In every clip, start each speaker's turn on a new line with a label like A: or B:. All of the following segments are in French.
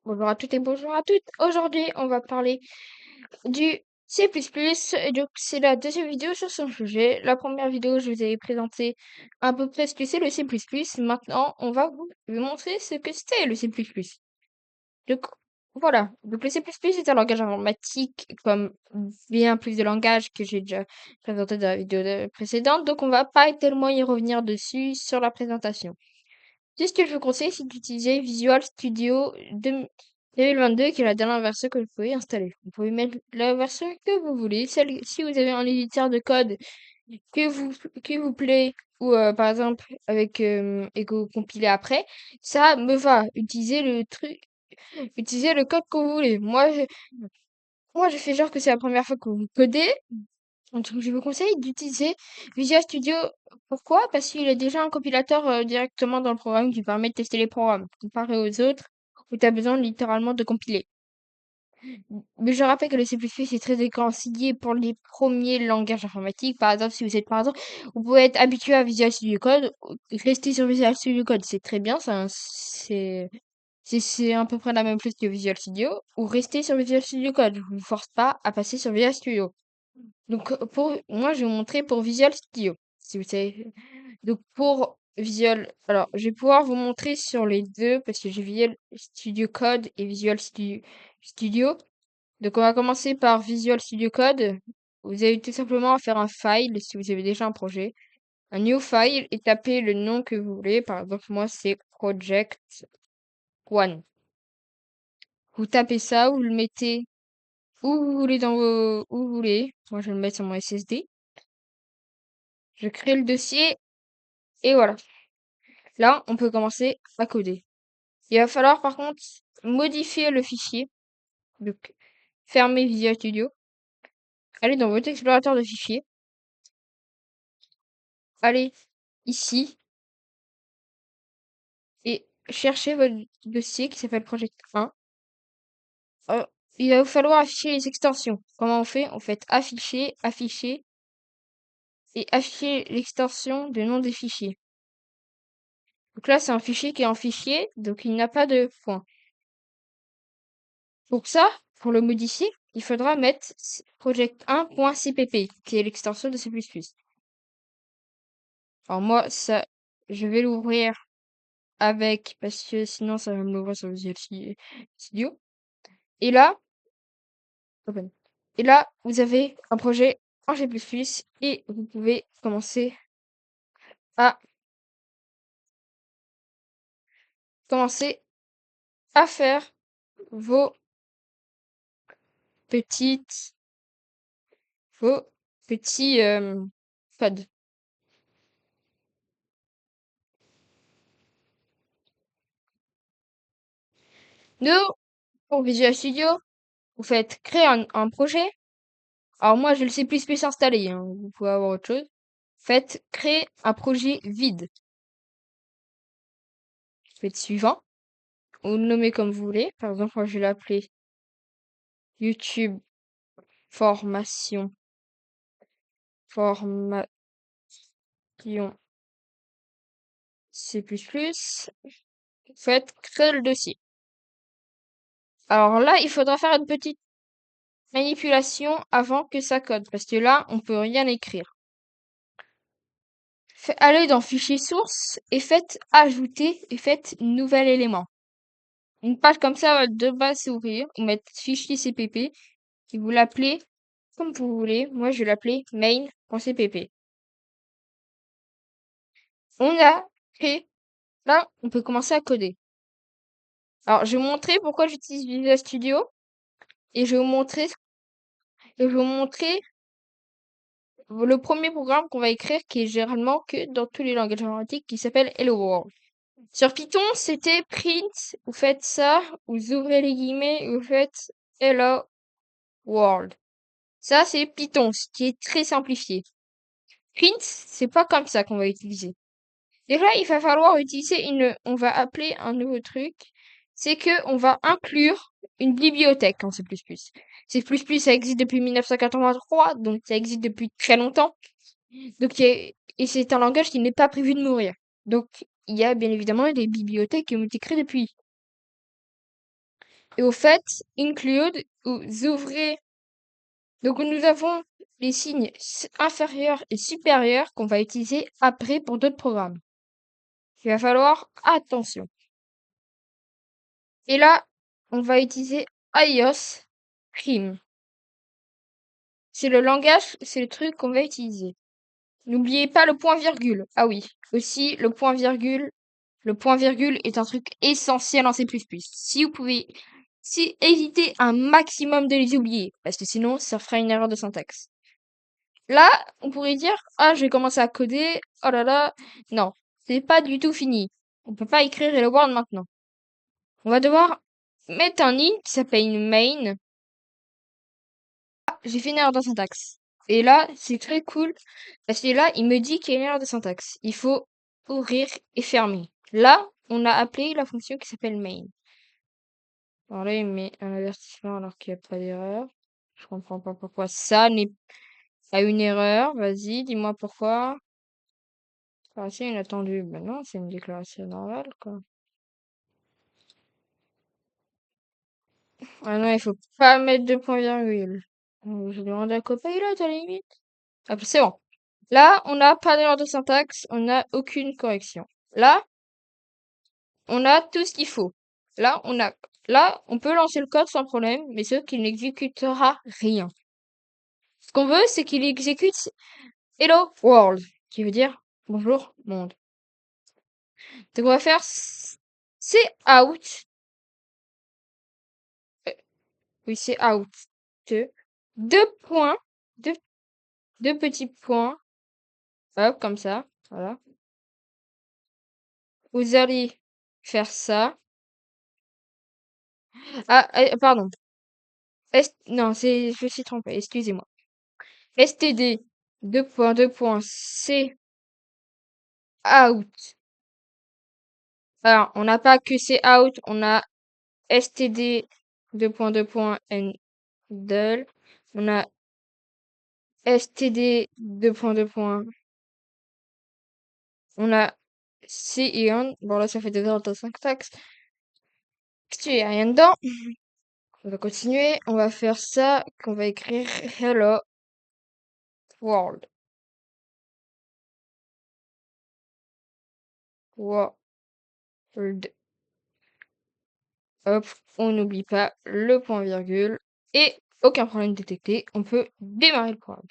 A: Bonjour à toutes et bonjour à toutes. Aujourd'hui, on va parler du C++. Et donc, c'est la deuxième vidéo sur son sujet. La première vidéo, je vous avais présenté à peu près ce que c'est le C++. Maintenant, on va vous montrer ce que c'est le C++. Donc, voilà. Donc, le C++ est un langage informatique comme bien plus de langages que j'ai déjà présenté dans la vidéo précédente. Donc, on va pas tellement y revenir dessus sur la présentation. Tout ce que je vous conseille, c'est d'utiliser Visual Studio 2022, qui est la dernière version que vous pouvez installer. Vous pouvez mettre la version que vous voulez. Si vous avez un éditeur de code que vous, qui vous plaît, ou par exemple avec et que vous compilez après, ça me va. Utilisez le code que vous voulez. Moi, je fais genre que c'est la première fois que vous codez. Donc, je vous conseille d'utiliser Visual Studio. Pourquoi? Parce qu'il y a déjà un compilateur directement dans le programme qui permet de tester les programmes, comparé aux autres où tu as besoin littéralement de compiler. Mais je rappelle que le C++ est très déconseillé pour les premiers langages informatiques. Par exemple, si vous êtes par exemple, vous pouvez être habitué à Visual Studio Code, rester sur Visual Studio Code, c'est très bien, c'est à peu près la même chose que Visual Studio, ou rester sur Visual Studio Code. Je vous force pas à passer sur Visual Studio. Donc, moi, je vais vous montrer pour Visual Studio. Si vous savez. Donc, pour Visual, alors, je vais pouvoir vous montrer sur les deux parce que j'ai Visual Studio Code et Visual Studio. Donc, on va commencer par Visual Studio Code. Vous avez tout simplement à faire un file si vous avez déjà un projet. Un new file et taper le nom que vous voulez. Par exemple, moi, c'est Project One. Vous tapez ça, vous le mettez où vous voulez où vous voulez. Moi, je vais le mettre sur mon SSD. Je crée le dossier et voilà. Là, on peut commencer à coder. Il va falloir par contre modifier le fichier. Donc, fermer Visual Studio. Allez dans votre explorateur de fichiers. Allez ici et cherchez votre dossier qui s'appelle Project 1. Il va vous falloir afficher les extensions. Comment on fait? On fait afficher, afficher et afficher l'extension de nom des fichiers. Donc là, c'est un fichier qui est en fichier, donc il n'a pas de point. Pour ça, pour le modifier, il faudra mettre project1.cpp, qui est l'extension de C++. Alors moi, ça, je vais l'ouvrir avec, parce que sinon ça va me l'ouvrir sur Visual Studio. Et là, open. Et là, vous avez un projet en G++ et vous pouvez à commencer à faire vos petites, vos petits codes. Nous, pour Visual Studio, vous faites créer un projet. Alors moi, j'ai le C++ installé, hein, vous pouvez avoir autre chose. Faites créer un projet vide. Faites suivant. Vous le nommez comme vous voulez. Par exemple, moi, je vais l'appeler YouTube formation. Formation C++. Faites créer le dossier. Alors là, il faudra faire une petite manipulation avant que ça code, parce que là, on peut rien écrire. Allez dans fichier source et faites ajouter et faites nouvel élément. Une page comme ça va de base s'ouvrir. Vous mettez fichier CPP et vous l'appelez comme vous voulez. Moi, je vais l'appeler main.cpp. On a créé. Là, on peut commencer à coder. Alors, je vais vous montrer pourquoi j'utilise Visual Studio et je vais vous montrer le premier programme qu'on va écrire qui est généralement que dans tous les langages informatiques qui s'appelle Hello World. Sur Python, c'était print, vous faites ça, vous ouvrez les guillemets, vous faites Hello World. Ça, c'est Python, ce qui est très simplifié. Print, c'est pas comme ça qu'on va utiliser. Déjà, il va falloir utiliser on va appeler un nouveau truc, c'est que on va inclure une bibliothèque en C++. C++, ça existe depuis 1983, donc ça existe depuis très longtemps. Donc, et c'est un langage qui n'est pas prévu de mourir. Donc, il y a bien évidemment des bibliothèques qui ont été créées depuis. Et au fait, include, vous ouvrez. Donc, nous avons les signes inférieurs et supérieurs qu'on va utiliser après pour d'autres programmes. Il va falloir attention. Et là, on va utiliser iOS Prime. C'est le langage, c'est le truc qu'on va utiliser. N'oubliez pas le point virgule. Ah oui, aussi le point virgule. Le point virgule est un truc essentiel en C++. Si vous pouvez, si évitez un maximum de les oublier, parce que sinon ça fera une erreur de syntaxe. Là, on pourrait dire, ah, je vais commencer à coder. Oh là là. Non, c'est pas du tout fini. On peut pas écrire Hello World maintenant. On va devoir mettre un int qui s'appelle une main. Ah, j'ai fait une erreur de syntaxe. Et là, c'est très cool parce que là, il me dit qu'il y a une erreur de syntaxe. Il faut ouvrir et fermer. Là, on a appelé la fonction qui s'appelle main. Alors là, il met un avertissement alors qu'il n'y a pas d'erreur. Je comprends pas pourquoi ça n'est pas une erreur. Vas-y, dis-moi pourquoi. Déclaration inattendue. Ben non, c'est une déclaration normale, quoi. Ah non, il faut pas mettre de point virgule. Je demande à copilote à la limite. Ah, c'est bon. Là, on n'a pas d'erreur de syntaxe, on n'a aucune correction. Là, on a tout ce qu'il faut. Là, on peut lancer le code sans problème, mais ce qu'il n'exécutera rien. Ce qu'on veut, c'est qu'il exécute Hello World, qui veut dire bonjour monde. Donc on va faire c'est out. Oui, c'est out. Deux points, deux, deux petits points. Hop, comme ça. Voilà. Vous allez faire ça. Ah, pardon. Non, je me suis trompé, excusez-moi. STD, deux points, C out. Alors, on n'a pas que C out, on a STD, deux points, handle. On a STD, deux points. On a C et on. Bon, là, ça fait 2 heures de syntaxe. Tu es rien dedans. On va continuer. On va faire ça, qu'on va écrire Hello World. World. Hop, on n'oublie pas le point virgule. Et aucun problème détecté, on peut démarrer le programme.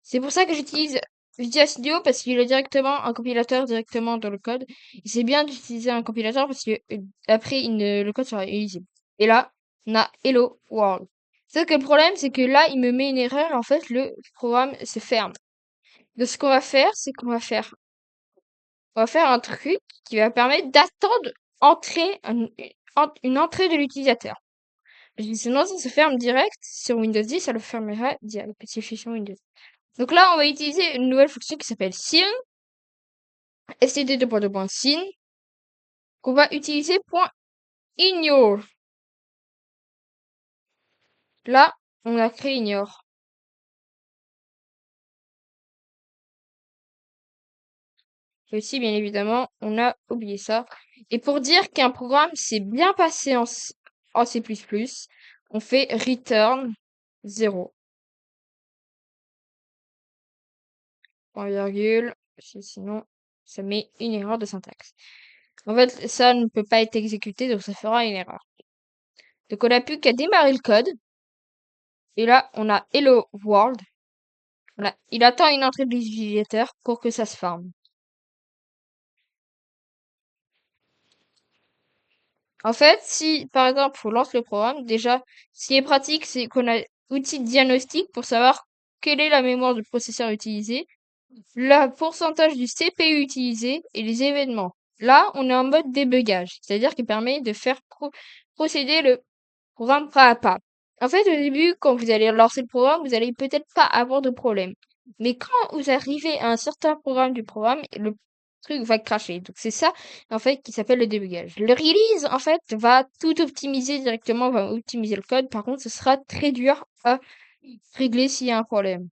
A: C'est pour ça que j'utilise Visual Studio parce qu'il est directement un compilateur directement dans le code. Et c'est bien d'utiliser un compilateur parce que après le code sera illisible. Et là, on a Hello World. Sauf que le problème, c'est que là, il me met une erreur. En fait, le programme se ferme. Donc, ce qu'on va faire, c'est on va faire un truc qui va permettre d'attendre une entrée de l'utilisateur. Sinon, ça se ferme direct. Sur Windows 10, ça le fermera direct. Spécification Windows. Donc là, on va utiliser une nouvelle fonction qui s'appelle sin. std2.2.sin. Qu'on va utiliser .ignore. Là, on a créé ignore. Et aussi, bien évidemment, on a oublié ça. Et pour dire qu'un programme s'est bien passé en C++, on fait return 0. Point virgule, sinon ça met une erreur de syntaxe. En fait, ça ne peut pas être exécuté, donc ça fera une erreur. Donc on n'a plus qu'à démarrer le code. Et là, on a Hello World. Voilà. Il attend une entrée de l'utilisateur pour que ça se forme. En fait, si par exemple on lance le programme, déjà, ce qui est pratique, c'est qu'on a outil de diagnostic pour savoir quelle est la mémoire du processeur utilisée, le pourcentage du CPU utilisé et les événements. Là, on est en mode débugage, c'est-à-dire qu'il permet de faire procéder le programme pas à pas. En fait, au début, quand vous allez lancer le programme, vous allez peut-être pas avoir de problème. Mais quand vous arrivez à un certain programme du programme, le truc va cracher. Donc c'est ça, en fait, qui s'appelle le débugage. Le release, en fait, va tout optimiser directement, va optimiser le code. Par contre, ce sera très dur à régler s'il y a un problème.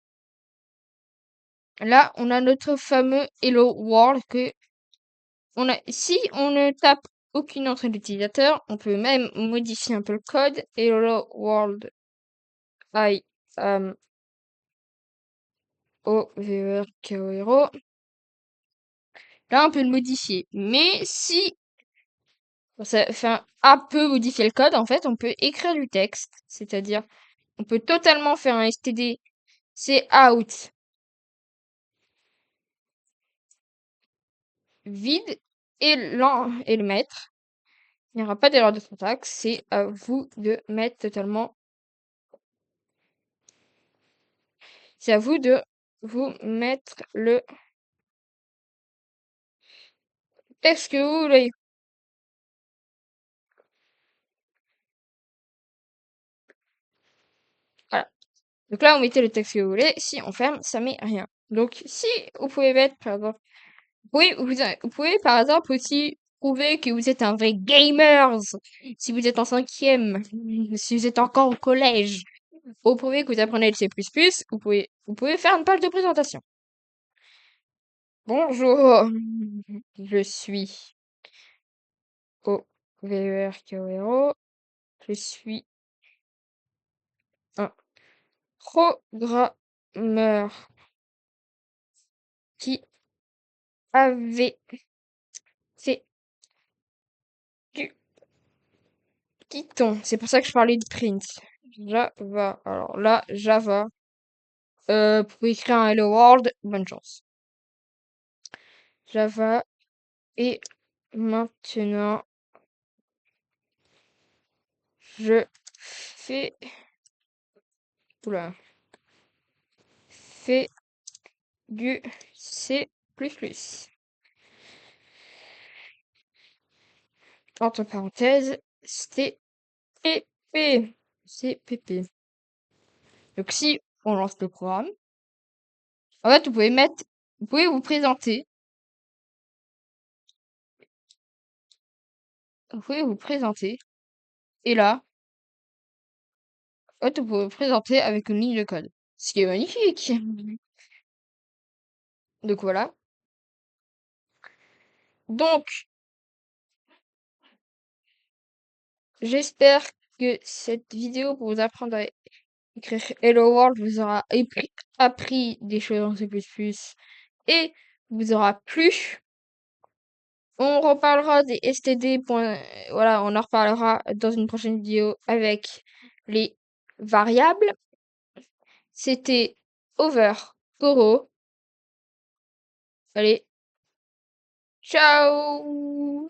A: Là, on a notre fameux Hello World que si on ne tape aucune entrée d'utilisateur. On peut même modifier un peu le code. Hello world, I am over hero. Là, on peut le modifier. Mais si ça fait un peu modifier le code, en fait, on peut écrire du texte. C'est-à-dire, on peut totalement faire un std c'est out vide et le mettre. Il n'y aura pas d'erreur de syntaxe. C'est à vous de mettre totalement. C'est à vous de vous mettre le texte que vous voulez. Voilà. Donc là, vous mettez le texte que vous voulez. Si on ferme, ça met rien. Donc, si vous pouvez mettre, par exemple, vous pouvez, par exemple, aussi prouver que vous êtes un vrai gamer. Si vous êtes en cinquième, si vous êtes encore au collège, vous prouvez que vous apprenez le C++, vous pouvez faire une page de présentation. Bonjour, je suis au VERKORO. Je suis un programmeur qui avait fait du Python. C'est pour ça que je parlais de print. Java. Alors là, Java. Pour écrire un Hello World, bonne chance. Java. Et maintenant, je fais... Oula. Fais du C++. Entre parenthèses, CPP. CPP. Donc si on lance le programme, en fait, vous pouvez vous présenter. Vous pouvez vous présenter. Et là, en fait, vous pouvez vous présenter avec une ligne de code. Ce qui est magnifique. Donc voilà. Donc, j'espère que cette vidéo pour vous apprendre à écrire Hello World vous aura appris des choses en C++ et vous aura plu. On reparlera des STD. Voilà, on en reparlera dans une prochaine vidéo avec les variables. C'était Over Goro. Allez, ciao!